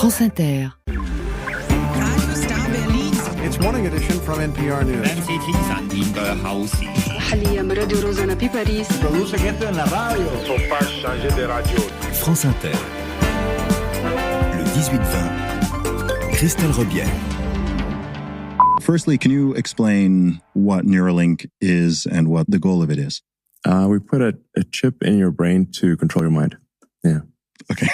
France Inter. It's morning edition from NPR News. Produce gente en la radio. France Inter. Le 18-20. Christelle Rebière. Firstly, can you explain what Neuralink is and what the goal of it is? We put a chip in your brain to control your mind. Yeah. Okay.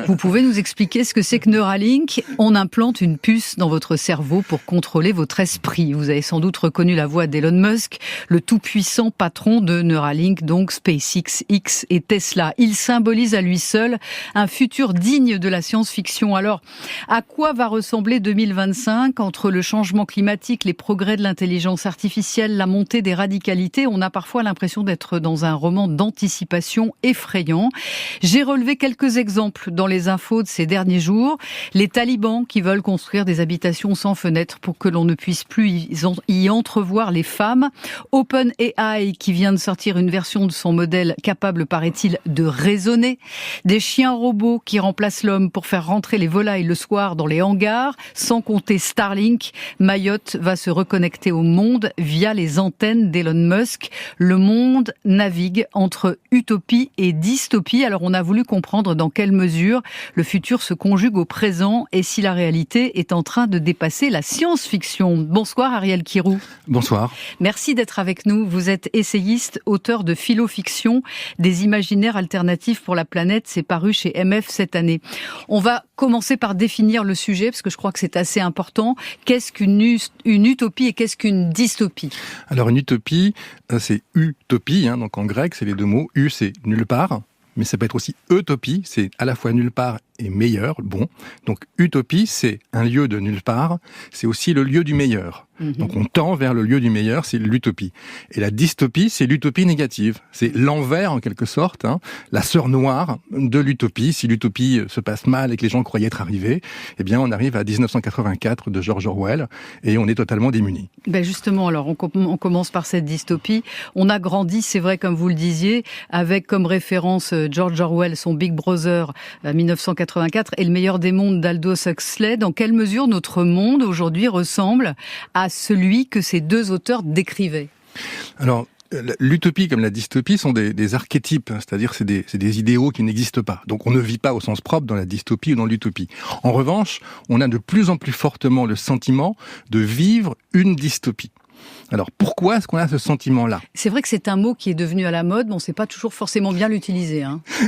Vous pouvez nous expliquer ce que c'est que Neuralink ? On implante une puce dans votre cerveau pour contrôler votre esprit. Vous avez sans doute reconnu la voix d'Elon Musk, le tout-puissant patron de Neuralink, donc SpaceX, X et Tesla. Il symbolise à lui seul un futur digne de la science-fiction. Alors, à quoi va ressembler 2025 entre le changement climatique, les progrès de l'intelligence artificielle, la montée des radicalités ? On a parfois l'impression d'être dans un roman d'anticipation effrayant. J'ai relevé quelques exemples dans les infos de ces derniers jours. Les talibans qui veulent construire des habitations sans fenêtres pour que l'on ne puisse plus y entrevoir les femmes. OpenAI qui vient de sortir une version de son modèle capable, paraît-il, de raisonner. Des chiens robots qui remplacent l'homme pour faire rentrer les volailles le soir dans les hangars. Sans compter Starlink. Mayotte va se reconnecter au monde via les antennes d'Elon Musk. Le monde navigue entre utopie et dystopie. Alors on a voulu comprendre dans quelle mesure le futur se conjugue au présent et si la réalité est en train de dépasser la science-fiction. Bonsoir Ariel Kirou. Bonsoir. Merci d'être avec nous. Vous êtes essayiste, auteur de philo-fiction, des imaginaires alternatifs pour la planète. C'est paru chez MF cette année. On va commencer par définir le sujet parce que je crois que c'est assez important. Qu'est-ce qu'une utopie et qu'est-ce qu'une dystopie ? Alors une utopie, c'est utopie, donc en grec c'est les deux mots. U c'est nulle part. Mais ça peut être aussi utopie, c'est à la fois nulle part et meilleur, bon. Donc utopie, c'est un lieu de nulle part, c'est aussi le lieu du meilleur. Donc on tend vers le lieu du meilleur, c'est l'utopie. Et la dystopie, c'est l'utopie négative. C'est l'envers en quelque sorte, la sœur noire de l'utopie. Si l'utopie se passe mal et que les gens croyaient être arrivés, eh bien on arrive à 1984 de George Orwell et on est totalement démunis. Ben justement, alors on commence par cette dystopie. On a grandi, c'est vrai comme vous le disiez, avec comme référence George Orwell, son Big Brother 1984 et Le meilleur des mondes d'Aldous Huxley. Dans quelle mesure notre monde aujourd'hui ressemble à celui que ces deux auteurs décrivaient ? Alors, l'utopie comme la dystopie sont des archétypes, c'est-à-dire c'est des idéaux qui n'existent pas. Donc on ne vit pas au sens propre dans la dystopie ou dans l'utopie. En revanche, on a de plus en plus fortement le sentiment de vivre une dystopie. Alors, pourquoi est-ce qu'on a ce sentiment-là ? C'est vrai que c'est un mot qui est devenu à la mode, mais on ne sait pas toujours forcément bien l'utiliser.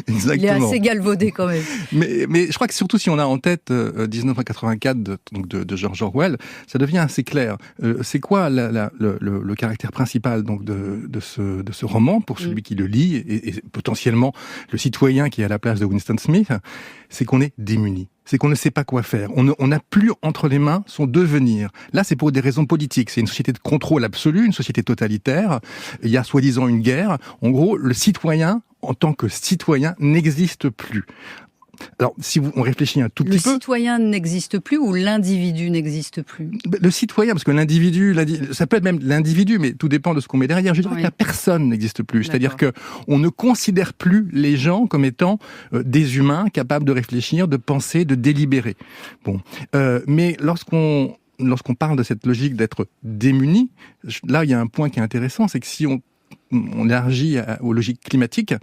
Exactement. Il est assez galvaudé quand même. Mais je crois que surtout si on a en tête 1984 de George Orwell, ça devient assez clair. C'est quoi le caractère principal donc de ce roman pour celui qui le lit et potentiellement le citoyen qui est à la place de Winston Smith ? C'est qu'on est démuni. C'est qu'on ne sait pas quoi faire. On n'a plus entre les mains son devenir. Là, c'est pour des raisons politiques. C'est une société de contrôle absolu, une société totalitaire. Il y a soi-disant une guerre. En gros, le citoyen, en tant que citoyen, n'existe plus. Alors, si on réfléchit un tout petit peu... Le citoyen n'existe plus ou l'individu n'existe plus ? Le citoyen, parce que l'individu, ça peut être même l'individu, mais tout dépend de ce qu'on met derrière. Je dirais que la personne n'existe plus. C'est-à-dire que on ne considère plus les gens comme étant des humains capables de réfléchir, de penser, de délibérer. Bon, mais lorsqu'on parle de cette logique d'être démuni, là, il y a un point qui est intéressant, c'est que si on élargit aux logiques climatiques.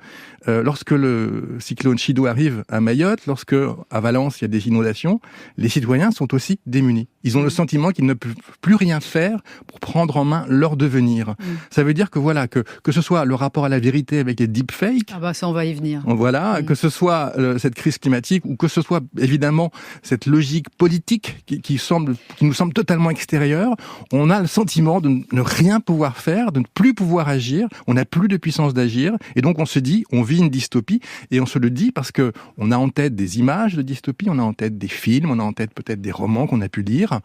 Lorsque le cyclone Chido arrive à Mayotte, lorsque à Valence il y a des inondations, les citoyens sont aussi démunis. Ils ont le sentiment qu'ils ne peuvent plus rien faire pour prendre en main leur devenir. Ça veut dire que voilà, que ce soit le rapport à la vérité avec les deepfakes. Ah bah ça on va y venir. Voilà, que ce soit cette crise climatique ou que ce soit évidemment cette logique politique qui nous semble totalement extérieure. On a le sentiment de ne rien pouvoir faire, de ne plus pouvoir agir. On n'a plus de puissance d'agir et donc on se dit, on vit une dystopie et on se le dit parce que on a en tête des images de dystopie, on a en tête des films, on a en tête peut-être des romans qu'on a pu lire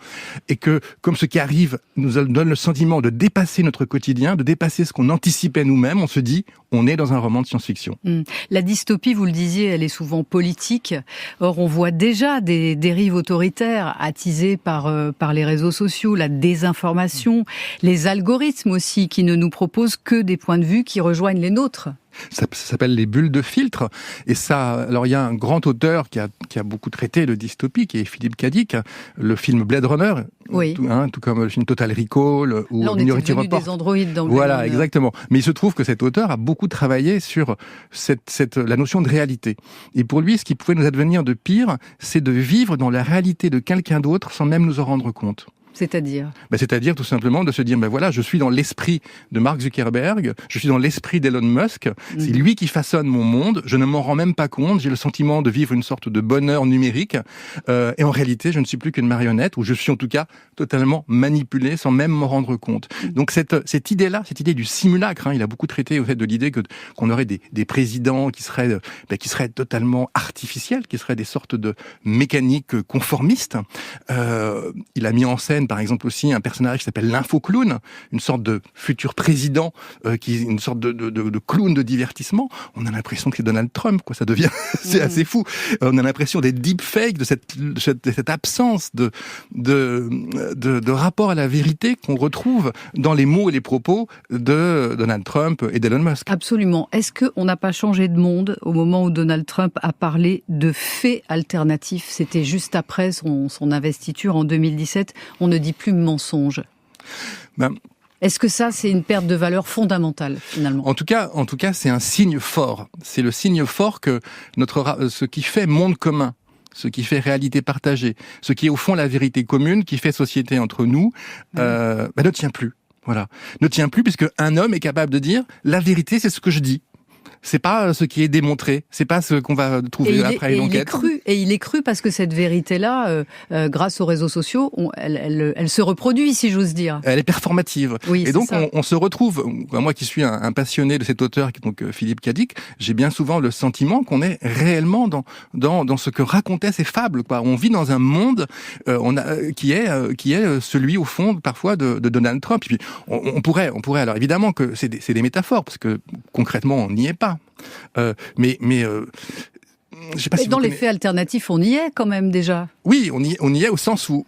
et que comme ce qui arrive nous donne le sentiment de dépasser notre quotidien, de dépasser ce qu'on anticipait nous-mêmes, on se dit, on est dans un roman de science-fiction. La dystopie, vous le disiez, elle est souvent politique. Or, on voit déjà des dérives autoritaires attisées par les réseaux sociaux, la désinformation, les algorithmes aussi qui ne nous proposent que des des points de vue qui rejoignent les nôtres. Ça s'appelle les bulles de filtre. Et ça, alors il y a un grand auteur qui a beaucoup traité de dystopie, qui est Philippe K. Dick, le film Blade Runner, oui. tout comme le film Total Recall ou là, on Minority était Report. Des androïdes dans le Voilà, Blade Runner. exactement. Mais il se trouve que cet auteur a beaucoup travaillé sur la notion de réalité. Et pour lui, ce qui pouvait nous advenir de pire, c'est de vivre dans la réalité de quelqu'un d'autre sans même nous en rendre compte. C'est-à-dire C'est-à-dire tout simplement de se dire, voilà, je suis dans l'esprit de Mark Zuckerberg, je suis dans l'esprit d'Elon Musk, c'est lui qui façonne mon monde, je ne m'en rends même pas compte, j'ai le sentiment de vivre une sorte de bonheur numérique, et en réalité, je ne suis plus qu'une marionnette, ou je suis en tout cas totalement manipulé sans même m'en rendre compte. Donc cette idée-là, cette idée du simulacre, il a beaucoup traité au fait de l'idée qu'on aurait des présidents qui seraient totalement artificiels, qui seraient des sortes de mécaniques conformistes. Il a mis en scène par exemple aussi un personnage qui s'appelle l'infoclown, une sorte de futur président qui est une sorte de clown de divertissement. On a l'impression que c'est Donald Trump, quoi. Ça devient c'est assez fou. On a l'impression des deepfakes, de cette absence de rapport à la vérité qu'on retrouve dans les mots et les propos de Donald Trump et d'Elon Musk. Absolument. Est-ce qu'on n'a pas changé de monde au moment où Donald Trump a parlé de faits alternatifs? C'était juste après son investiture en 2017. On ne dit plus mensonge. Est-ce que ça, c'est une perte de valeur fondamentale, finalement? En tout cas, c'est un signe fort. C'est le signe fort que ce qui fait monde commun, ce qui fait réalité partagée, ce qui est au fond la vérité commune, qui fait société entre nous, ne tient plus. Voilà. Ne tient plus puisque un homme est capable de dire la vérité, c'est ce que je dis. C'est pas ce qui est démontré, c'est pas ce qu'on va trouver après une enquête. Il est cru parce que cette vérité-là, grâce aux réseaux sociaux, elle se reproduit, si j'ose dire. Elle est performative. Oui, et donc ça. on se retrouve, moi qui suis un passionné de cet auteur, qui est donc Philippe K. Dick, j'ai bien souvent le sentiment qu'on est réellement dans ce que racontaient ces fables, quoi. On vit dans un monde qui est celui au fond parfois de Donald Trump. Et puis on pourrait alors évidemment que c'est des métaphores parce que concrètement on n'y est pas. Mais je sais pas si dans les faits alternatifs, on y est quand même déjà. Oui, on y est au sens où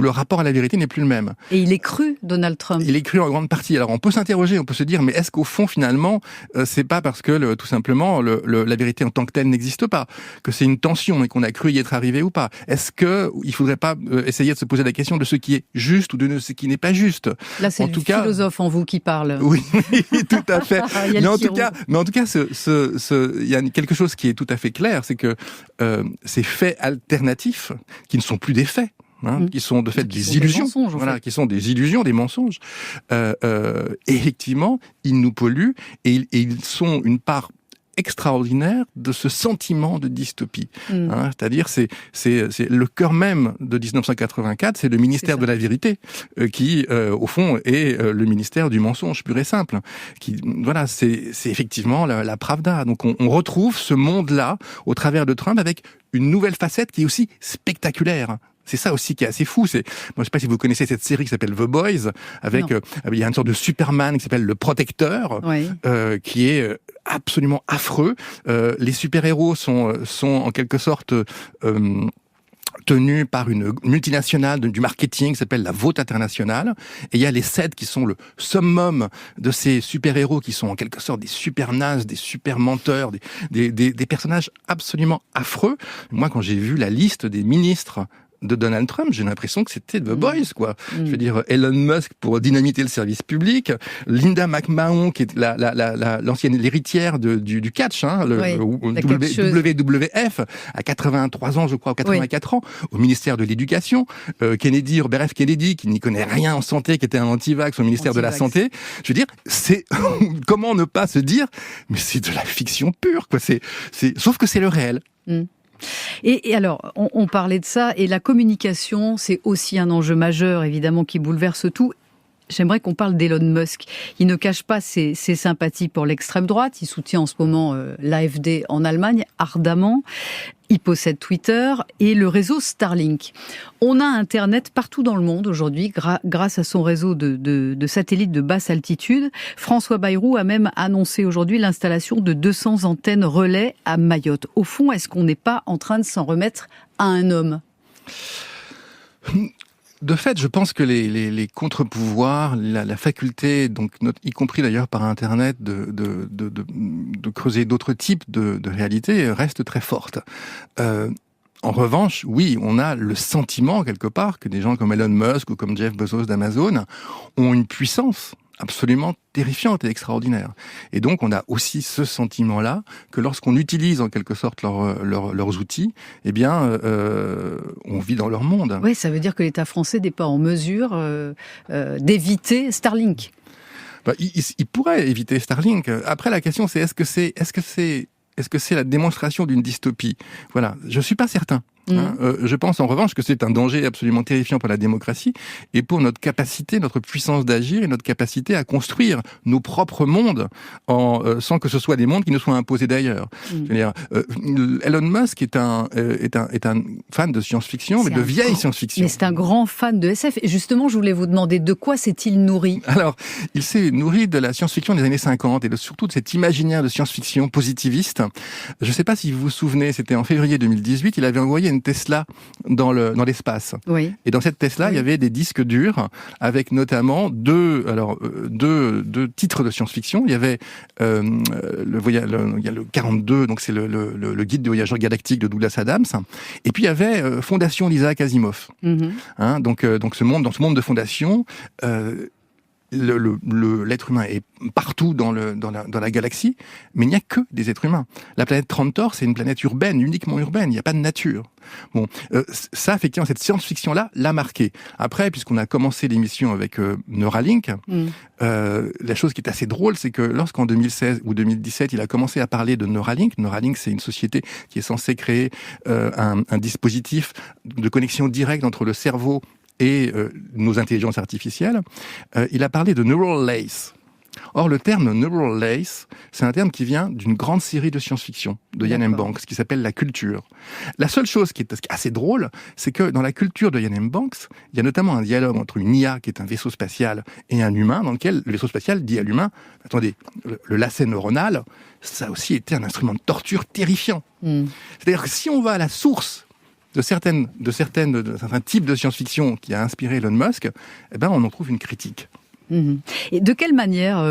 le rapport à la vérité n'est plus le même. Et il est cru, Donald Trump. Il est cru en grande partie. Alors on peut s'interroger, on peut se dire, mais est-ce qu'au fond finalement, c'est pas parce que tout simplement la vérité en tant que telle n'existe pas, que c'est une tension et qu'on a cru y être arrivé ou pas? Est-ce que il faudrait pas essayer de se poser la question de ce qui est juste ou de ce qui n'est pas juste? Là, c'est le philosophe en vous qui parle. Oui, tout à fait. mais en tout cas, il y a quelque chose qui est tout à fait clair, c'est que ces faits alternatifs, qui ne sont plus des faits, qui sont de fait des illusions, qui sont des illusions, des mensonges. Effectivement, ils nous polluent et ils sont une part extraordinaire de ce sentiment de dystopie. C'est-à-dire, c'est le cœur même de 1984, c'est le ministère de la vérité, qui, au fond, est le ministère du mensonge pur et simple. C'est effectivement la Pravda. Donc, on retrouve ce monde-là, au travers de Trump, avec une nouvelle facette qui est aussi spectaculaire. C'est ça aussi qui est assez fou. Moi, je sais pas si vous connaissez cette série qui s'appelle The Boys, il y a une sorte de Superman qui s'appelle le Protecteur, qui est absolument affreux. Les super-héros sont en quelque sorte tenus par une multinationale du marketing qui s'appelle la Vôtre Internationale. Et il y a les 7 qui sont le summum de ces super-héros qui sont en quelque sorte des super nazes, des super menteurs, des personnages absolument affreux. Moi, quand j'ai vu la liste des ministres de Donald Trump, j'ai l'impression que c'était The Boys, quoi. Je veux dire, Elon Musk pour dynamiter le service public, Linda McMahon, qui est l'ancienne héritière du catch, le WWF, à 83 ans, je crois, ou 84 ans, au ministère de l'Éducation, Robert F. Kennedy, qui n'y connaît rien en santé, qui était un anti-vax au ministère de la Santé. Je veux dire, c'est, comment ne pas se dire, mais c'est de la fiction pure, quoi. Sauf que c'est le réel. Et alors, on parlait de ça, et la communication, c'est aussi un enjeu majeur, évidemment, qui bouleverse tout. J'aimerais qu'on parle d'Elon Musk. Il ne cache pas ses sympathies pour l'extrême droite. Il soutient en ce moment l'AfD en Allemagne, ardemment. Il possède Twitter et le réseau Starlink. On a Internet partout dans le monde aujourd'hui grâce à son réseau de satellites de basse altitude. François Bayrou a même annoncé aujourd'hui l'installation de 200 antennes relais à Mayotte. Au fond, est-ce qu'on n'est pas en train de s'en remettre à un homme ? De fait, je pense que les contre-pouvoirs, la faculté, donc y compris d'ailleurs par Internet, de creuser d'autres types de réalités, reste très forte. En revanche, oui, on a le sentiment quelque part que des gens comme Elon Musk ou comme Jeff Bezos d'Amazon ont une puissance absolument terrifiante et extraordinaire. Et donc, on a aussi ce sentiment-là que lorsqu'on utilise en quelque sorte leurs outils, eh bien, on vit dans leur monde. Oui, ça veut dire que l'État français n'est pas en mesure d'éviter Starlink. Il pourrait éviter Starlink. Après, la question, c'est est-ce que c'est la démonstration d'une dystopie ? Voilà, je suis pas certain. Je pense en revanche que c'est un danger absolument terrifiant pour la démocratie et pour notre capacité, notre puissance d'agir et notre capacité à construire nos propres mondes sans que ce soit des mondes qui nous soient imposés d'ailleurs. C'est-à-dire, Elon Musk est un fan de science-fiction, mais de vieille science-fiction. Mais c'est un grand fan de SF. Et justement, je voulais vous demander de quoi s'est-il nourri ? Alors, il s'est nourri de la science-fiction des années 50 et surtout de cet imaginaire de science-fiction positiviste. Je ne sais pas si vous vous souvenez, c'était en février 2018, il avait envoyé une Tesla dans l'espace. Oui. Et dans cette Tesla, il y avait des disques durs avec notamment deux titres de science-fiction. Il y avait il y a le 42, donc c'est le guide du voyageur galactique de Douglas Adams. Et puis il y avait Fondation d'Isaac Asimov. Donc dans ce monde de fondation. L'être humain est partout dans la galaxie, mais il n'y a que des êtres humains. La planète Trantor, c'est une planète urbaine, uniquement urbaine, il n'y a pas de nature. Bon, ça, effectivement, cette science-fiction-là l'a marqué. Après, puisqu'on a commencé l'émission avec Neuralink, la chose qui est assez drôle, c'est que lorsqu'en 2016 ou 2017, il a commencé à parler de Neuralink, c'est une société qui est censée créer un dispositif de connexion directe entre le cerveau et nos intelligences artificielles, il a parlé de neural lace. Or, le terme neural lace, c'est un terme qui vient d'une grande série de science-fiction de Iain M. Banks, qui s'appelle La Culture. La seule chose qui est assez drôle, c'est que dans La Culture de Iain M. Banks, il y a notamment un dialogue entre une IA, qui est un vaisseau spatial, et un humain, dans lequel le vaisseau spatial dit à l'humain, attendez, le lacet neuronal, ça a aussi été un instrument de torture terrifiant. C'est-à-dire que si on va à la source de certains types de science-fiction qui a inspiré Elon Musk, eh ben, on en trouve une critique. Et de quelle manière,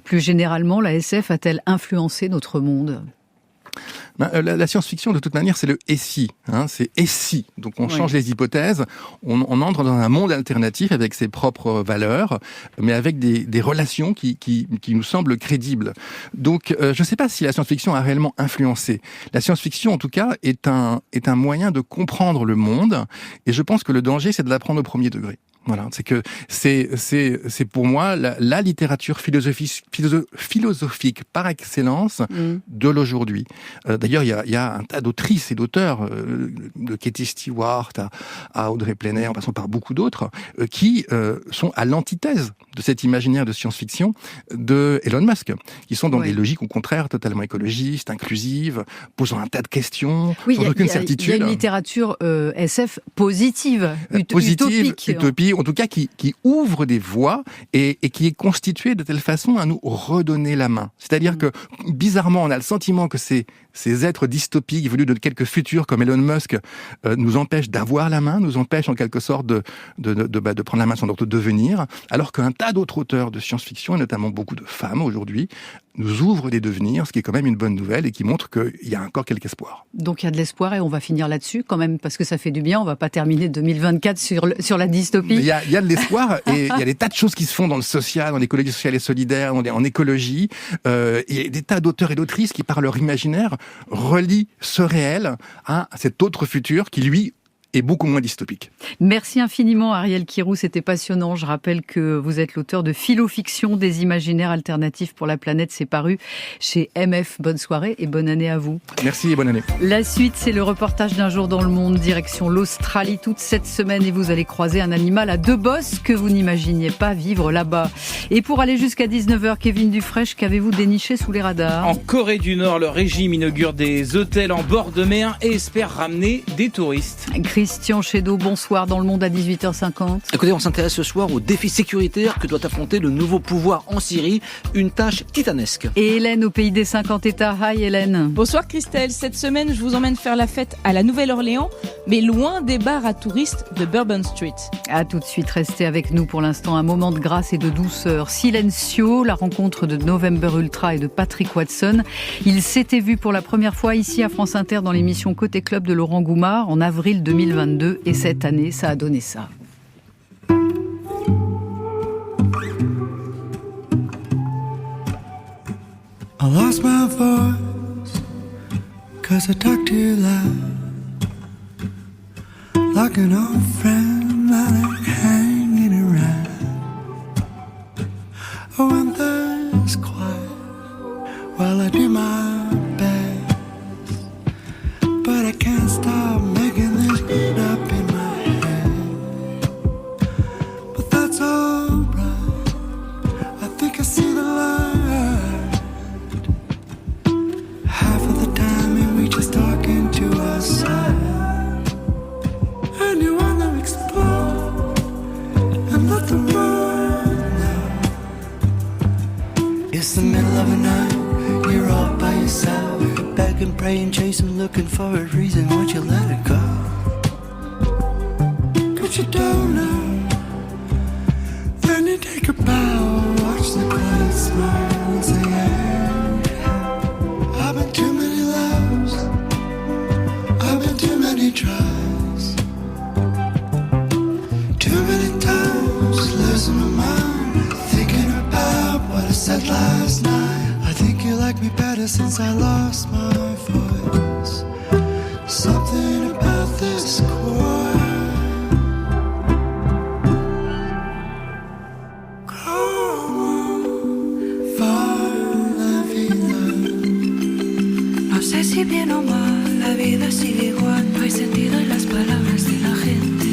plus généralement, la SF a-t-elle influencé notre monde ? La science-fiction, de toute manière, c'est le « et si ». C'est « et si ». Donc on change les hypothèses, on entre dans un monde alternatif avec ses propres valeurs, mais avec des relations qui nous semblent crédibles. Donc je ne sais pas si la science-fiction a réellement influencé. La science-fiction, en tout cas, est un moyen de comprendre le monde, et je pense que le danger, c'est de l'apprendre au premier degré. Voilà, c'est que c'est pour moi la littérature philosophique par excellence de l'aujourd'hui. D'ailleurs, il y a un tas d'autrices et d'auteurs, de Katie Stewart à Audrey Plenner, en passant par beaucoup d'autres, qui sont à l'antithèse de cet imaginaire de science-fiction de Elon Musk, qui sont dans des logiques au contraire totalement écologistes, inclusives, posant un tas de questions, sans aucune certitude. Il y a une littérature SF positive, utopique. En tout cas qui ouvre des voies et qui est constituée de telle façon à nous redonner la main. C'est-à-dire que, bizarrement, on a le sentiment que ces êtres dystopiques venus de quelques futurs comme Elon Musk nous empêchent d'avoir la main, nous empêchent en quelque sorte de prendre la main sur notre devenir, alors qu'un tas d'autres auteurs de science-fiction, et notamment beaucoup de femmes aujourd'hui, nous ouvrent des devenirs, ce qui est quand même une bonne nouvelle et qui montre qu'il y a encore quelque espoir. Donc il y a de l'espoir et on va finir là-dessus quand même, parce que ça fait du bien, on va pas terminer 2024 sur la dystopie. Il y a de l'espoir et il y a des tas de choses qui se font dans le social, dans l'écologie sociale et solidaire, en écologie. Il y a des tas d'auteurs et d'autrices qui, par leur imaginaire, relient ce réel à cet autre futur qui, lui, est beaucoup moins dystopique. Merci infiniment Ariel Kirou, c'était passionnant. Je rappelle que vous êtes l'auteur de Philofiction, des imaginaires alternatifs pour la planète. C'est paru chez MF. Bonne soirée et bonne année à vous. Merci et bonne année. La suite, c'est le reportage d'un jour dans le monde, direction l'Australie toute cette semaine, et vous allez croiser un animal à deux bosses que vous n'imaginiez pas vivre là-bas. Et pour aller jusqu'à 19h, Kevin Dufresne, qu'avez-vous déniché sous les radars ? En Corée du Nord, le régime inaugure des hôtels en bord de mer et espère ramener des touristes. Christian Chédot, bonsoir dans Le Monde à 18h50. Écoutez, on s'intéresse ce soir aux défis sécuritaires que doit affronter le nouveau pouvoir en Syrie, une tâche titanesque. Et Hélène au pays des 50 États. Hi Hélène. Bonsoir Christelle, cette semaine je vous emmène faire la fête à la Nouvelle-Orléans, mais loin des bars à touristes de Bourbon Street. A tout de suite, restez avec nous pour l'instant, un moment de grâce et de douceur. Silencio, la rencontre de November Ultra et de Patrick Watson. Ils s'étaient vus pour la première fois ici à France Inter dans l'émission Côté Club de Laurent Goumard en avril 2022 et cette année, ça a donné ça. I lost my voice 'cause I talk too loud, like an old friend that ain't hanging around. Oh, when there's quiet, well, I do my best, but I can't stop making this beat up in my head. But that's alright, I think I see the light. Half of the time and we just talking to ourselves, and you wanna explore and let the world know. It's the middle of the night, you're all by yourself, begging, praying, chasing, looking for a reason. Won't you let it go? 'Cause you don't know. Then you take a bow, watch the clouds smile and say, hey, I've been too many loves, I've been too many tries, too many times losing my mind, thinking about what I said last night. I think you like me better since I lost my voice. Something about this chord. No sé si bien o mal, la vida sigue igual, no hay sentido en las palabras de la gente.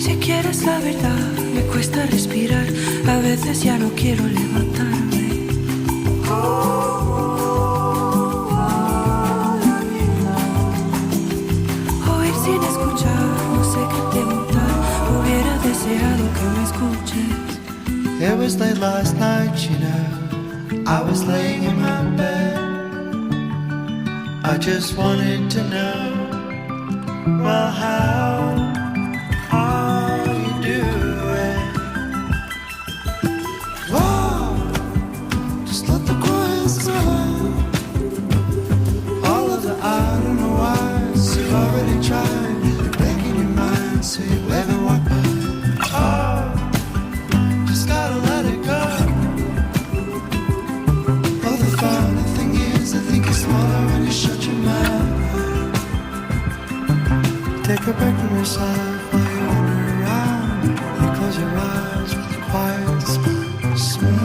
Si quieres la verdad, me cuesta respirar, a veces ya no quiero levantarme. Oír sin escuchar, no sé qué preguntar, hubiera deseado que me escuches. It was late last night, you know, I was laying in my bed. I just wanted to know, well, how are you doing? Whoa, just let the quiet sound. All of the I don't know whys you've already tried, making your mind so you wave and walk by. Oh, just gotta let it go. Oh, the funny thing is, I think it's smaller when you shut your mouth. Take a break from yourself while you wander around. You close your eyes with a quiet smile.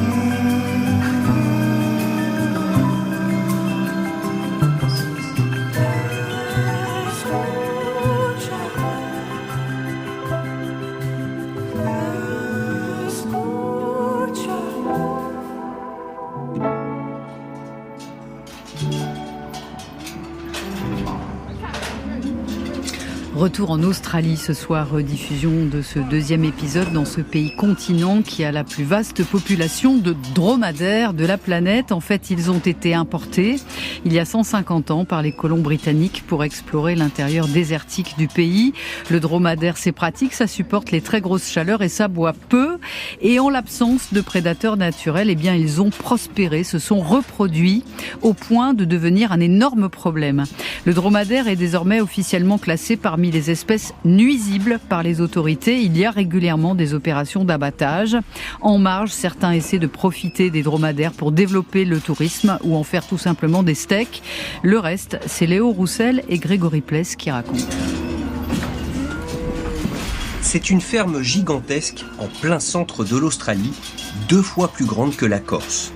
Retour en Australie ce soir, rediffusion de ce deuxième épisode dans ce pays continent qui a la plus vaste population de dromadaires de la planète. En fait, ils ont été importés il y a 150 ans par les colons britanniques pour explorer l'intérieur désertique du pays. Le dromadaire, c'est pratique, ça supporte les très grosses chaleurs et ça boit peu. Et en l'absence de prédateurs naturels, eh bien, ils ont prospéré, se sont reproduits au point de devenir un énorme problème. Le dromadaire est désormais officiellement classé parmi les espèces nuisibles par les autorités. Il y a régulièrement des opérations d'abattage. En marge, certains essaient de profiter des dromadaires pour développer le tourisme ou en faire tout simplement des steaks. Le reste, c'est Léo Roussel et Grégory Pless qui racontent. C'est une ferme gigantesque en plein centre de l'Australie, 2 fois plus grande que la Corse.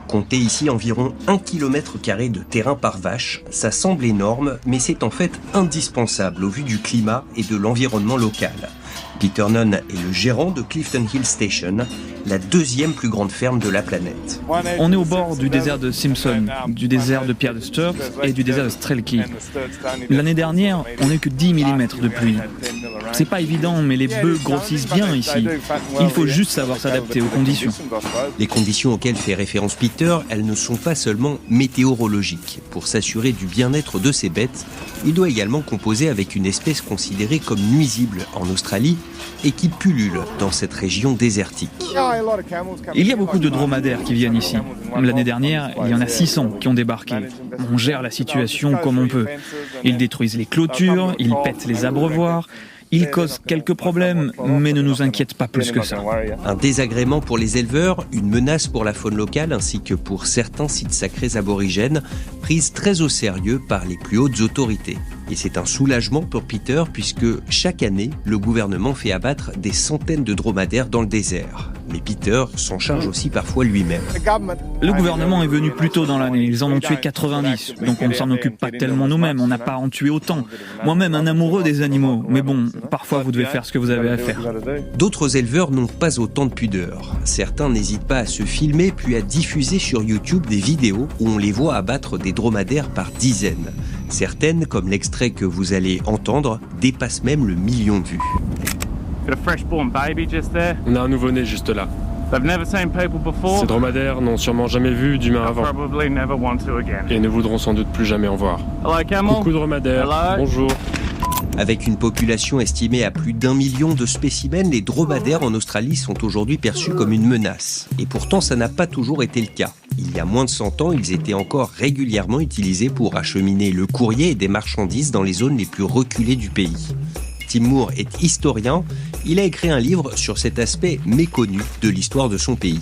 Comptez ici environ 1 km² de terrain par vache, ça semble énorme, mais c'est en fait indispensable au vu du climat et de l'environnement local. Peter Nunn est le gérant de Clifton Hill Station. la deuxième plus grande ferme de la planète. On est au bord du désert de Simpson, du désert de Pierre de Sturz et du désert de Strelki. L'année dernière, on n'a eu que 10 mm de pluie. C'est pas évident, mais les bœufs grossissent bien ici. Il faut juste savoir s'adapter aux conditions. Les conditions auxquelles fait référence Peter, elles ne sont pas seulement météorologiques. Pour s'assurer du bien-être de ces bêtes, il doit également composer avec une espèce considérée comme nuisible en Australie et qui pullule dans cette région désertique. Il y a beaucoup de dromadaires qui viennent ici. L'année dernière, il y en a 600 qui ont débarqué. On gère la situation comme on peut. Ils détruisent les clôtures, ils pètent les abreuvoirs. Ils causent quelques problèmes, mais ne nous inquiètent pas plus que ça. Un désagrément pour les éleveurs, une menace pour la faune locale ainsi que pour certains sites sacrés aborigènes, prise très au sérieux par les plus hautes autorités. Et c'est un soulagement pour Peter puisque chaque année, le gouvernement fait abattre des centaines de dromadaires dans le désert. Mais Peter s'en charge aussi parfois lui-même. Le gouvernement est venu plus tôt dans l'année, ils en ont tué 90, donc on ne s'en occupe pas tellement nous-mêmes, on n'a pas à en tuer autant. Moi-même, un amoureux des animaux, mais bon, parfois vous devez faire ce que vous avez à faire. D'autres éleveurs n'ont pas autant de pudeur. Certains n'hésitent pas à se filmer puis à diffuser sur YouTube des vidéos où on les voit abattre des dromadaires par dizaines. Certaines, comme l'extrait que vous allez entendre, dépassent même le million de vues. On a un nouveau-né juste là. Ces dromadaires n'ont sûrement jamais vu d'humains avant et ne voudront sans doute plus jamais en voir. Coucou dromadaires, bonjour. Avec une population estimée à plus d'1 million de spécimens, les dromadaires en Australie sont aujourd'hui perçus comme une menace. Et pourtant, ça n'a pas toujours été le cas. Il y a moins de 100 ans, ils étaient encore régulièrement utilisés pour acheminer le courrier et des marchandises dans les zones les plus reculées du pays. Tim Moore est historien. Il a écrit un livre sur cet aspect méconnu de l'histoire de son pays.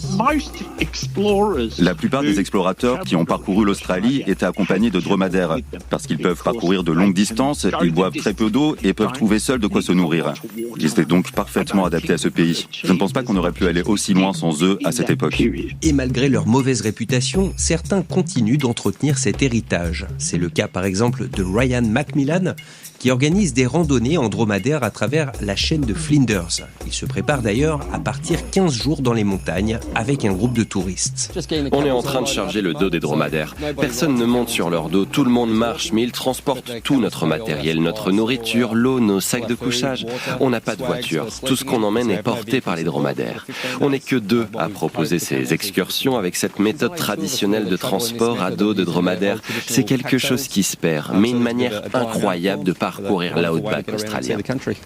La plupart des explorateurs qui ont parcouru l'Australie étaient accompagnés de dromadaires, parce qu'ils peuvent parcourir de longues distances, ils boivent très peu d'eau et peuvent trouver seuls de quoi se nourrir. Ils étaient donc parfaitement adaptés à ce pays. Je ne pense pas qu'on aurait pu aller aussi loin sans eux à cette époque. Et malgré leur mauvaise réputation, certains continuent d'entretenir cet héritage. C'est le cas par exemple de Ryan Macmillan, qui organise des randonnées en dromadaire à travers la chaîne de Flinders. Il se prépare d'ailleurs à partir 15 jours dans les montagnes avec un groupe de touristes. On est en train de charger le dos des dromadaires. Personne ne monte sur leur dos, tout le monde marche, mais ils transportent tout notre matériel, notre nourriture, l'eau, nos sacs de couchage. On n'a pas de voiture. Tout ce qu'on emmène est porté par les dromadaires. On n'est que 2 à proposer ces excursions avec cette méthode traditionnelle de transport à dos de dromadaire. C'est quelque chose qui se perd, mais une manière incroyable de parcourir l'outback australien.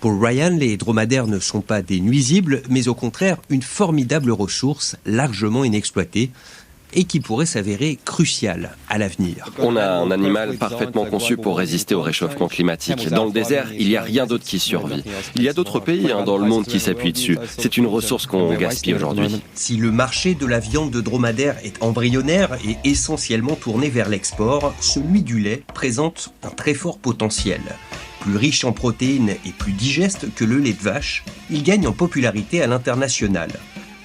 Pour Ryan, les dromadaires ne sont pas des nuisibles, mais au contraire une formidable ressource largement inexploitée et qui pourrait s'avérer cruciale à l'avenir. On a un animal parfaitement conçu pour résister au réchauffement climatique. Dans le désert, il n'y a rien d'autre qui survit. Il y a d'autres pays dans le monde qui s'appuient dessus. C'est une ressource qu'on gaspille aujourd'hui. Si le marché de la viande de dromadaire est embryonnaire et essentiellement tourné vers l'export, celui du lait présente un très fort potentiel. Plus riche en protéines et plus digeste que le lait de vache, il gagne en popularité à l'international.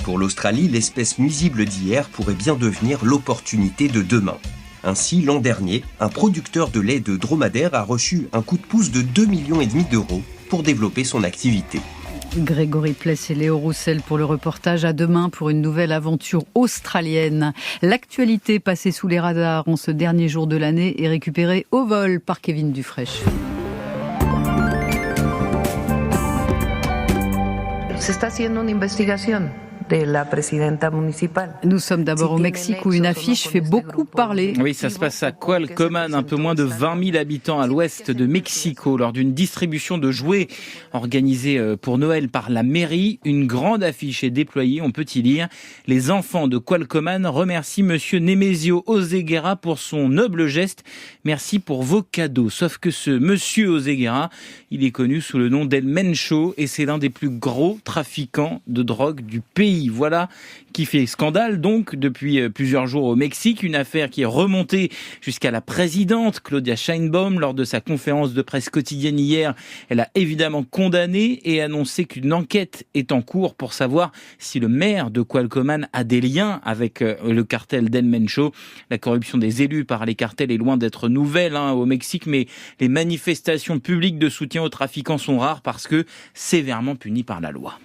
Pour l'Australie, l'espèce nuisible d'hier pourrait bien devenir l'opportunité de demain. Ainsi, l'an dernier, un producteur de lait de dromadaire a reçu un coup de pouce de 2,5 millions d'euros pour développer son activité. Grégory Pless et Léo Roussel pour le reportage. À demain pour une nouvelle aventure australienne. L'actualité passée sous les radars en ce dernier jour de l'année est récupérée au vol par Kevin Dufresne. Se está haciendo una investigación de la presidenta municipal. Nous sommes d'abord au Mexique où une affiche fait beaucoup parler. Oui, ça se passe à Cualcomán, un peu moins de 20 000 habitants à l'ouest de Mexico. Lors d'une distribution de jouets organisée pour Noël par la mairie, une grande affiche est déployée, on peut y lire « Les enfants de Cualcomán remercient Monsieur Nemesio Oseguera pour son noble geste. Merci pour vos cadeaux. » Sauf que ce Monsieur Oseguera, il est connu sous le nom d'El Mencho et c'est l'un des plus gros trafiquants de drogue du pays. Voilà qui fait scandale donc depuis plusieurs jours au Mexique, une affaire qui est remontée jusqu'à la présidente Claudia Sheinbaum lors de sa conférence de presse quotidienne hier. Elle a évidemment condamné et annoncé qu'une enquête est en cours pour savoir si le maire de Cualcomán a des liens avec le cartel d'El Mencho. La corruption des élus par les cartels est loin d'être nouvelle au Mexique, mais les manifestations publiques de soutien aux trafiquants sont rares parce que sévèrement punies par la loi.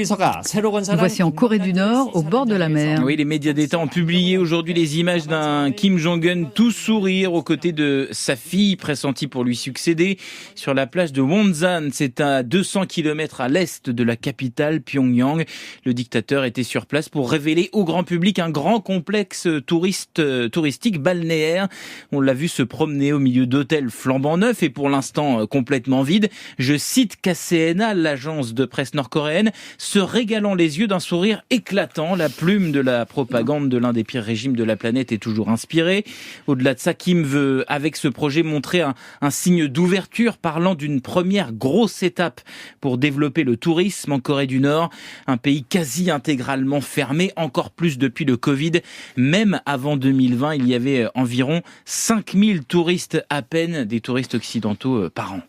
Nous voici en Corée du Nord, au bord de la mer. Oui, les médias d'État ont publié aujourd'hui les images d'un Kim Jong-un tout sourire aux côtés de sa fille, pressentie pour lui succéder, sur la plage de Wonsan. C'est à 200 km à l'est de la capitale, Pyongyang. Le dictateur était sur place pour révéler au grand public un grand complexe touristique balnéaire. On l'a vu se promener au milieu d'hôtels flambant neufs et pour l'instant complètement vides. Je cite KCNA, l'agence de presse nord-coréenne, se régalant les yeux d'un sourire éclatant. La plume de la propagande de l'un des pires régimes de la planète est toujours inspirée. Au-delà de ça, Kim veut, avec ce projet, montrer un signe d'ouverture, parlant d'une première grosse étape pour développer le tourisme en Corée du Nord, un pays quasi intégralement fermé, encore plus depuis le Covid. Même avant 2020, il y avait environ 5000 touristes à peine, des touristes occidentaux par an.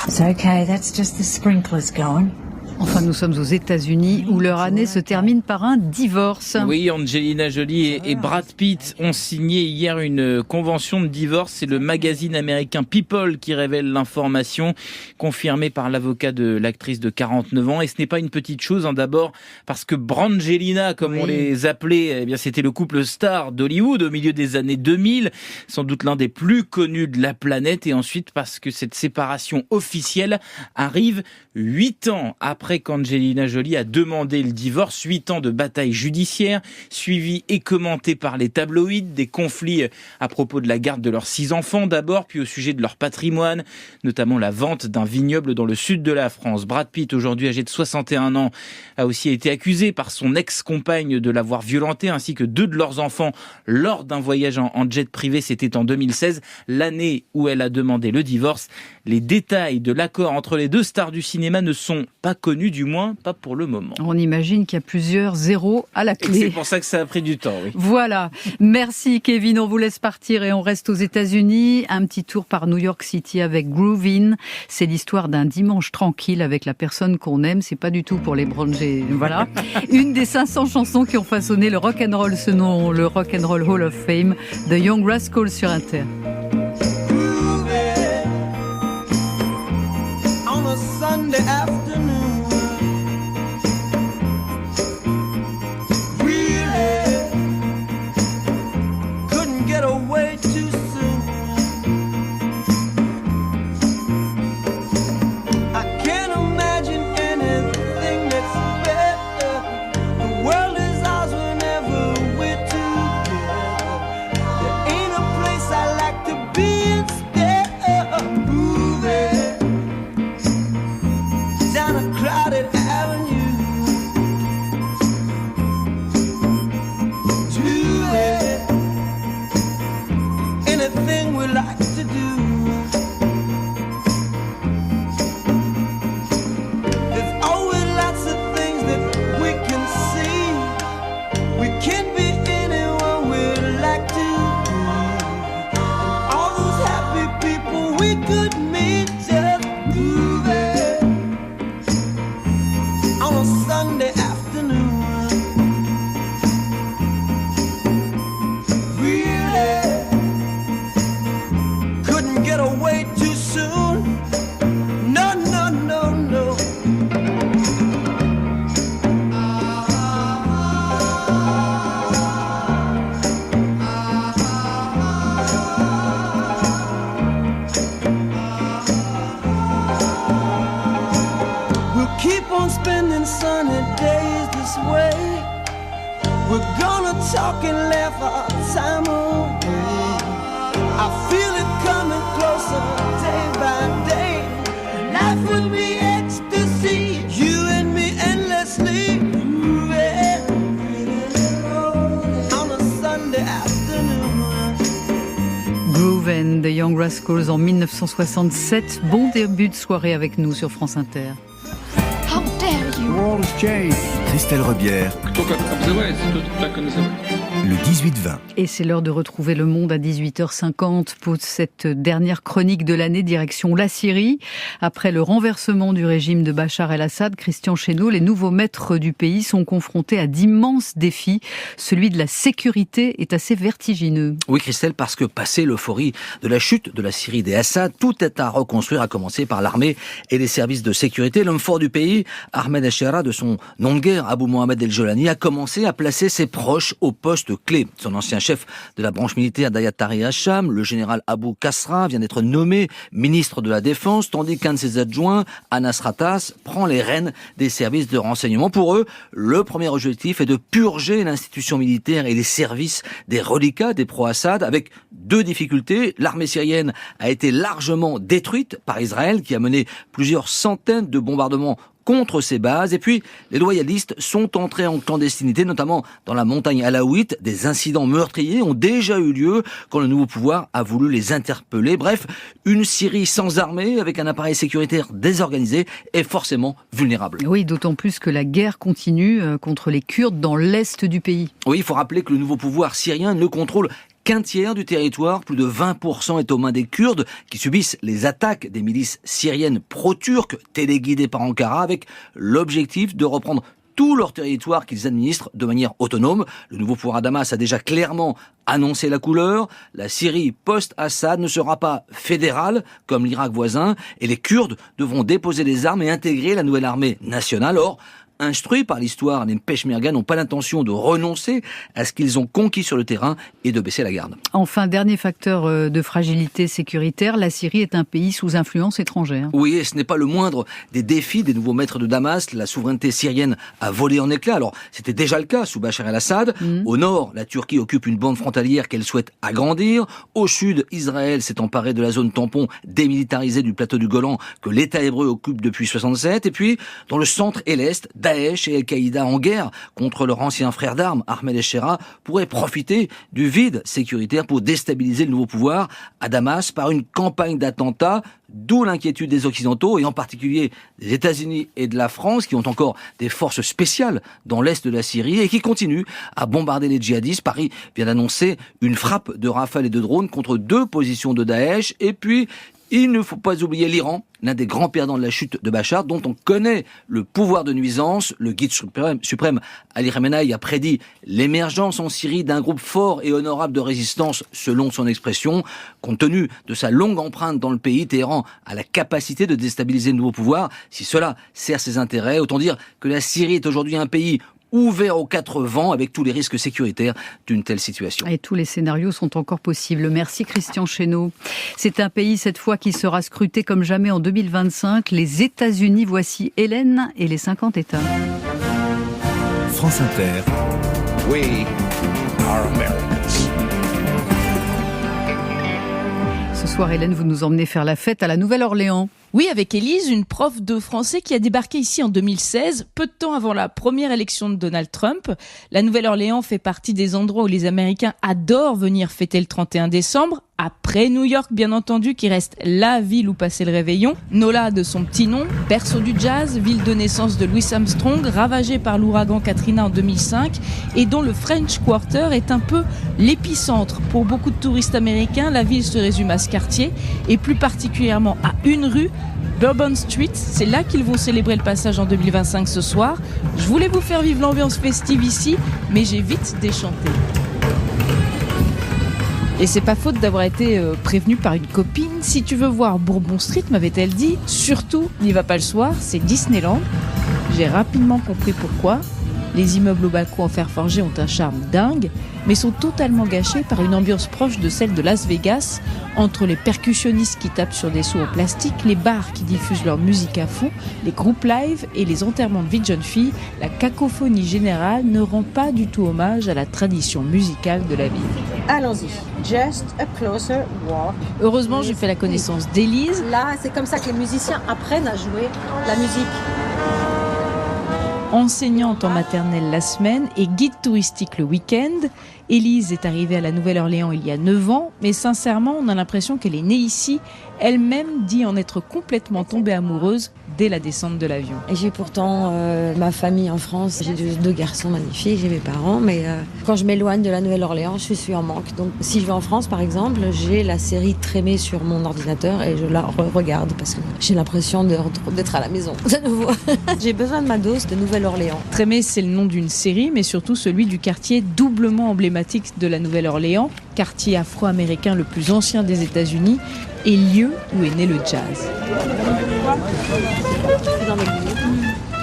It's okay, that's just the sprinklers going. Enfin, nous sommes aux États-Unis où leur année se termine par un divorce. Oui, Angelina Jolie et Brad Pitt ont signé hier une convention de divorce. C'est le magazine américain People qui révèle l'information, confirmée par l'avocat de l'actrice de 49 ans. Et ce n'est pas une petite chose, d'abord parce que Brangelina, comme on les appelait, eh bien, c'était le couple star d'Hollywood au milieu des années 2000, sans doute l'un des plus connus de la planète. Et ensuite parce que cette séparation officielle arrive 8 ans après qu'Angelina Jolie a demandé le divorce. 8 ans de bataille judiciaire, suivis et commentés par les tabloïds, des conflits à propos de la garde de leurs 6 enfants d'abord, puis au sujet de leur patrimoine, notamment la vente d'un vignoble dans le sud de la France. Brad Pitt, aujourd'hui âgé de 61 ans, a aussi été accusé par son ex-compagne de l'avoir violenté, ainsi que 2 de leurs enfants lors d'un voyage en jet privé. C'était en 2016, l'année où elle a demandé le divorce. Les détails de l'accord entre les deux stars du cinéma ne sont pas connus, du moins pas pour le moment. On imagine qu'il y a plusieurs zéros à la clé. Et c'est pour ça que ça a pris du temps, oui. Voilà. Merci Kevin, on vous laisse partir et on reste aux États-Unis. Un petit tour par New York City avec Groovin'. C'est l'histoire d'un dimanche tranquille avec la personne qu'on aime. C'est pas du tout pour les bronzer. Voilà. Une des 500 chansons qui ont façonné le rock'n'roll, ce nom, le Rock'n'Roll Hall of Fame, The Young Rascals sur Inter. On a Sunday afternoon, really couldn't get away too soon. I can't imagine anything that's better. The world is ours whenever we're together. There ain't a place I like to be instead of moving down a crowded avenue to it. Anything we like to do. There's always lots of things that we can see. We can be anyone we like to be. All those happy people we could meet just moving on a Sunday afternoon. Really couldn't get away too soon. No, no, no, no. We'll keep on spending sunny days this way. We're gonna talk and laugh our time away. I feel it coming closer day by day. Life will be ecstasy, you and me endlessly moving on a Sunday afternoon. Groovin', The Young Rascals en 1967. Bon début de soirée avec nous sur France Inter. How dare you? Christelle Rebière. Le 18-20. Et c'est l'heure de retrouver Le Monde à 18h50 pour cette dernière chronique de l'année, direction la Syrie. Après le renversement du régime de Bachar el-Assad, Christian Chesneau, les nouveaux maîtres du pays sont confrontés à d'immenses défis. Celui de la sécurité est assez vertigineux. Oui, Christelle, parce que passé l'euphorie de la chute de la Syrie des Assad, tout est à reconstruire, à commencer par l'armée et les services de sécurité. L'homme fort du pays, Ahmed el-Shara, de son nom de guerre, Abou Mohamed el-Jolani, a commencé à placer ses proches au poste clé. Son ancien chef de la branche militaire Dayat Tari Hacham, le général Abou Kasra, vient d'être nommé ministre de la Défense, tandis qu'un de ses adjoints, Anas Ratas, prend les rênes des services de renseignement. Pour eux, le premier objectif est de purger l'institution militaire et les services des reliquats des pro-Assad, avec deux difficultés. L'armée syrienne a été largement détruite par Israël, qui a mené plusieurs centaines de bombardements contre ces bases. Et puis, les loyalistes sont entrés en clandestinité, notamment dans la montagne alaouite. Des incidents meurtriers ont déjà eu lieu quand le nouveau pouvoir a voulu les interpeller. Bref, une Syrie sans armée, avec un appareil sécuritaire désorganisé, est forcément vulnérable. Oui, d'autant plus que la guerre continue contre les Kurdes dans l'est du pays. Oui, il faut rappeler que le nouveau pouvoir syrien ne contrôle qu'un tiers du territoire, plus de 20% est aux mains des Kurdes qui subissent les attaques des milices syriennes pro-turques téléguidées par Ankara, avec l'objectif de reprendre tout leur territoire qu'ils administrent de manière autonome. Le nouveau pouvoir à Damas a déjà clairement annoncé la couleur. La Syrie post-Assad ne sera pas fédérale comme l'Irak voisin et les Kurdes devront déposer les armes et intégrer la nouvelle armée nationale. Or, instruits par l'histoire, les Peshmerga n'ont pas l'intention de renoncer à ce qu'ils ont conquis sur le terrain et de baisser la garde. Enfin, dernier facteur de fragilité sécuritaire, la Syrie est un pays sous influence étrangère. Oui, et ce n'est pas le moindre des défis des nouveaux maîtres de Damas. La souveraineté syrienne a volé en éclats. Alors, c'était déjà le cas sous Bachar el-Assad. Au nord, la Turquie occupe une bande frontalière qu'elle souhaite agrandir. Au sud, Israël s'est emparé de la zone tampon démilitarisée du plateau du Golan que l'État hébreu occupe depuis 67. Et puis, dans le centre et l'est, Daesh et Al-Qaïda en guerre contre leur ancien frère d'armes, Ahmed el-Shara, pourraient profiter du vide sécuritaire pour déstabiliser le nouveau pouvoir à Damas par une campagne d'attentats, d'où l'inquiétude des Occidentaux et en particulier des États-Unis et de la France qui ont encore des forces spéciales dans l'est de la Syrie et qui continuent à bombarder les djihadistes. Paris vient d'annoncer une frappe de rafales et de drones contre 2 positions de Daesh. Et puis, il ne faut pas oublier l'Iran, l'un des grands perdants de la chute de Bachar, dont on connaît le pouvoir de nuisance. Le guide suprême Ali Khamenei a prédit l'émergence en Syrie d'un groupe fort et honorable de résistance, selon son expression. Compte tenu de sa longue empreinte dans le pays, Téhéran a la capacité de déstabiliser le nouveau pouvoir. Si cela sert ses intérêts, autant dire que la Syrie est aujourd'hui un pays ouvert aux 4 vents avec tous les risques sécuritaires d'une telle situation. Et tous les scénarios sont encore possibles. Merci Christian Chesneau. C'est un pays cette fois qui sera scruté comme jamais en 2025. Les États-Unis, voici Hélène et les 50 États. France Inter. We are Americans. Ce soir, Hélène, vous nous emmenez faire la fête à la Nouvelle-Orléans. Oui, avec Élise, une prof de français qui a débarqué ici en 2016, peu de temps avant la première élection de Donald Trump. La Nouvelle-Orléans fait partie des endroits où les Américains adorent venir fêter le 31 décembre. Après New York, bien entendu, qui reste la ville où passer le réveillon. Nola, de son petit nom, berceau du jazz, ville de naissance de Louis Armstrong, ravagée par l'ouragan Katrina en 2005, et dont le French Quarter est un peu l'épicentre. Pour beaucoup de touristes américains, la ville se résume à ce quartier, et plus particulièrement à une rue, Bourbon Street. C'est là qu'ils vont célébrer le passage en 2025 ce soir. Je voulais vous faire vivre l'ambiance festive ici, mais j'ai vite déchanté. Et c'est pas faute d'avoir été prévenue par une copine. Si tu veux voir Bourbon Street, m'avait-elle dit, surtout n'y va pas le soir, c'est Disneyland. J'ai rapidement compris pourquoi. Les immeubles au balcon en fer forgé ont un charme dingue, mais sont totalement gâchés par une ambiance proche de celle de Las Vegas, entre les percussionnistes qui tapent sur des seaux en plastique, les bars qui diffusent leur musique à fond, les groupes live et les enterrements de vie de jeunes filles. La cacophonie générale ne rend pas du tout hommage à la tradition musicale de la ville. Allons-y, just a closer walk. Heureusement, j'ai fait la connaissance d'Élise. Là, c'est comme ça que les musiciens apprennent à jouer la musique. Enseignante en maternelle la semaine et guide touristique le week-end, Élise est arrivée à la Nouvelle-Orléans il y a 9 ans, mais sincèrement, on a l'impression qu'elle est née ici. Elle-même dit en être complètement tombée amoureuse dès la descente de l'avion. Et j'ai pourtant ma famille en France. J'ai 2 garçons magnifiques, j'ai mes parents, mais quand je m'éloigne de la Nouvelle-Orléans, je suis en manque. Donc si je vais en France, par exemple, j'ai la série Trémé sur mon ordinateur et je la regarde parce que j'ai l'impression d'être à la maison de nouveau. J'ai besoin de ma dose de Nouvelle-Orléans. Trémé, c'est le nom d'une série, mais surtout celui du quartier doublement emblématique de la Nouvelle-Orléans, quartier afro-américain le plus ancien des États-Unis et lieu où est né le jazz.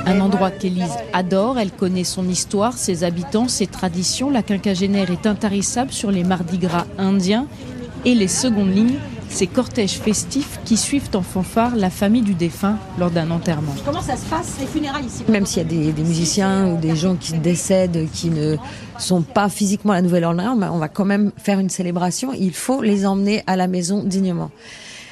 Un endroit qu'Élise adore, elle connaît son histoire, ses habitants, ses traditions. La quinquagénaire est intarissable sur les mardis gras indiens et les secondes lignes, ces cortèges festifs qui suivent en fanfare la famille du défunt lors d'un enterrement. Comment ça se passe, les funérailles ici? Même s'il y a des musiciens ou des gens qui décèdent, qui ne sont pas physiquement à la Nouvelle-Orléans, on va quand même faire une célébration. Il faut les emmener à la maison dignement.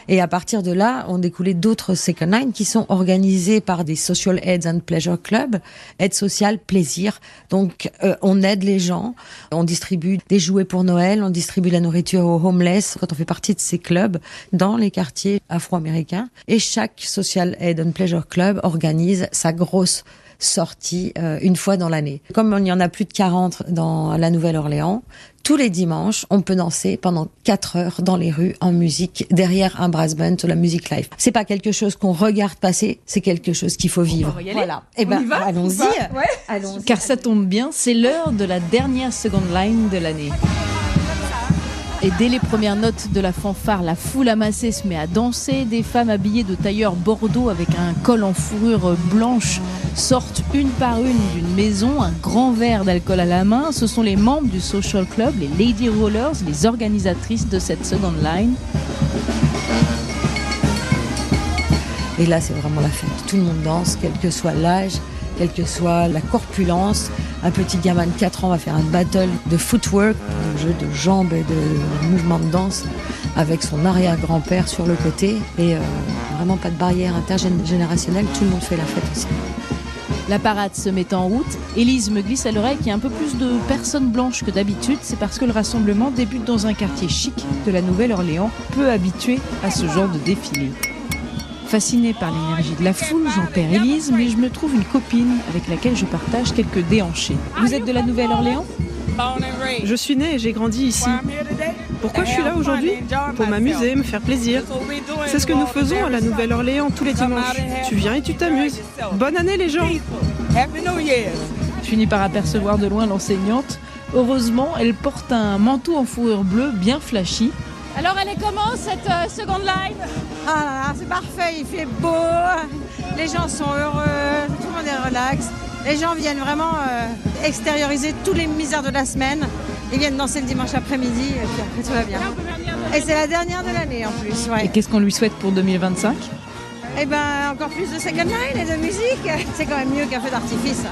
Et à partir de là, ont découlé d'autres Second Line qui sont organisés par des Social Aids and Pleasure Club, aide sociale, plaisir. Donc, on aide les gens, on distribue des jouets pour Noël, on distribue de la nourriture aux homeless quand on fait partie de ces clubs dans les quartiers afro-américains. Et chaque Social Aid and Pleasure Club organise sa grosse sortie une fois dans l'année. Comme il y en a plus de 40 dans la Nouvelle-Orléans, tous les dimanches, on peut danser pendant 4 heures dans les rues en musique, derrière un brass band ou la musique live. C'est pas quelque chose qu'on regarde passer, c'est quelque chose qu'il faut vivre. Voilà. Et allons-y. Ouais. Allons-y. Car ça tombe bien, c'est l'heure de la dernière Second Line de l'année. Et dès les premières notes de la fanfare, la foule amassée se met à danser. Des femmes habillées de tailleur bordeaux avec un col en fourrure blanche sortent une par une d'une maison, un grand verre d'alcool à la main. Ce sont les membres du Social Club, les Lady Rollers, les organisatrices de cette Second Line. Et là, c'est vraiment la fête. Tout le monde danse, quel que soit l'âge, quelle que soit la corpulence. Un petit gamin de 4 ans va faire un battle de footwork, de jeu de jambes et de mouvements de danse avec son arrière-grand-père sur le côté. Et vraiment pas de barrière intergénérationnelle, tout le monde fait la fête aussi. La parade se met en route. Élise me glisse à l'oreille qu'il y a un peu plus de personnes blanches que d'habitude. C'est parce que le rassemblement débute dans un quartier chic de la Nouvelle-Orléans, peu habitué à ce genre de défilé. Fascinée par l'énergie de la foule, j'en perds Élise, mais je me trouve une copine avec laquelle je partage quelques déhanchés. Vous êtes de la Nouvelle-Orléans ? Je suis née et j'ai grandi ici. Pourquoi je suis là aujourd'hui ? Pour m'amuser, me faire plaisir. C'est ce que nous faisons à la Nouvelle-Orléans tous les dimanches. Tu viens et tu t'amuses. Bonne année les gens ! Je finis par apercevoir de loin l'enseignante. Heureusement, elle porte un manteau en fourrure bleue bien flashy. Alors elle est comment cette Second Line? Ah là là, c'est parfait, il fait beau, les gens sont heureux, tout le monde est relax. Les gens viennent vraiment extérioriser tous les misères de la semaine. Ils viennent danser le dimanche après-midi et puis après tout va bien. Et c'est la dernière de l'année en plus. Ouais. Et qu'est-ce qu'on lui souhaite pour 2025 ? Eh ben encore plus de Second Line et de musique. C'est quand même mieux qu'un feu d'artifice.